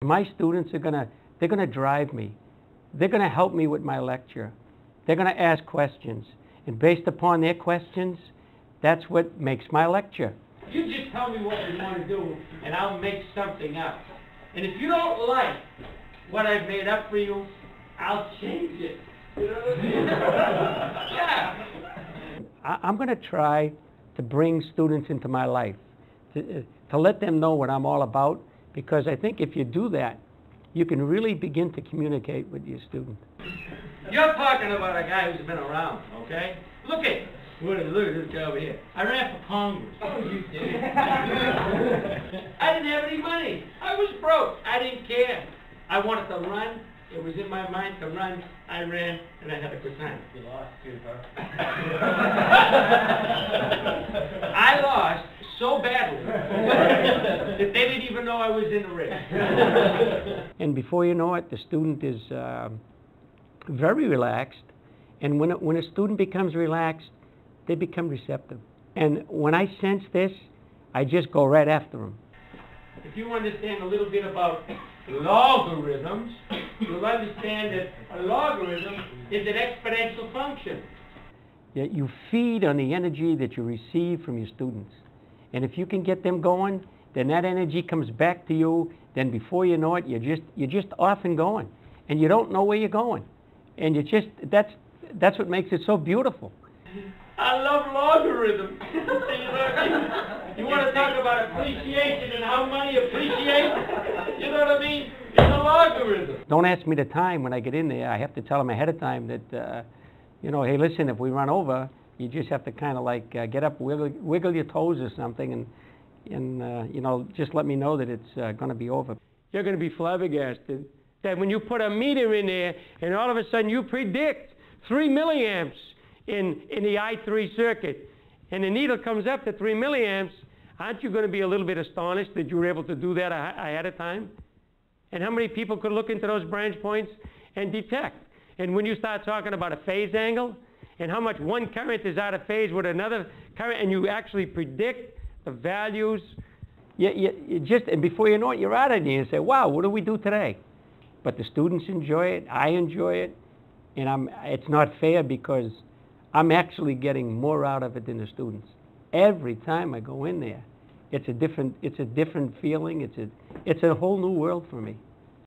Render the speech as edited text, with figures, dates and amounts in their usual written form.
My students are they're gonna drive me. They're gonna help me with my lecture. They're gonna ask questions. And based upon their questions, that's what makes my lecture. You just tell me what you want to do, and I'll make something up. And if you don't like what I've made up for you, I'll change it. You know what I mean? Yeah. I'm going to try to bring students into my life, to let them know what I'm all about, because I think if you do that, you can really begin to communicate with your student. You're talking about a guy who's been around, okay? Look at this guy over here. I ran for Congress. Oh, you did? I didn't have any money. I was broke. I didn't care. I wanted to run. It was in my mind to run. I ran, and I had a good time. You lost too, huh? I lost so badly that they didn't even know I was in the race. And before you know it, the student is very relaxed. And when a student becomes relaxed, they become receptive. And when I sense this, I just go right after them. If you understand a little bit about logarithms, you'll understand that a logarithm is an exponential function. You feed on the energy that you receive from your students. And if you can get them going, then that energy comes back to you. Then before you know it, you're just off and going. And you don't know where you're going. And that's what makes it so beautiful. I love logarithms. You want to talk about appreciation and how money appreciates? You know what I mean? It's a logarithm. Don't ask me the time when I get in there. I have to tell them ahead of time that, you know, hey, listen, if we run over, you just have to kind of like get up, wiggle your toes or something, and you know, just let me know that it's going to be over. You're going to be flabbergasted that when you put a meter in there and all of a sudden you predict 3 milliamps in the I3 circuit, and the needle comes up to 3 milliamps, aren't you going to be a little bit astonished that you were able to do that ahead of time? And how many people could look into those branch points and detect? And when you start talking about a phase angle, and how much one current is out of phase with another current, and you actually predict the values, and before you know it, you're out of there and say, wow, what do we do today? But the students enjoy it, I enjoy it, and it's not fair because I'm actually getting more out of it than the students. Every time I go in there, it's a different feeling. It's a whole new world for me.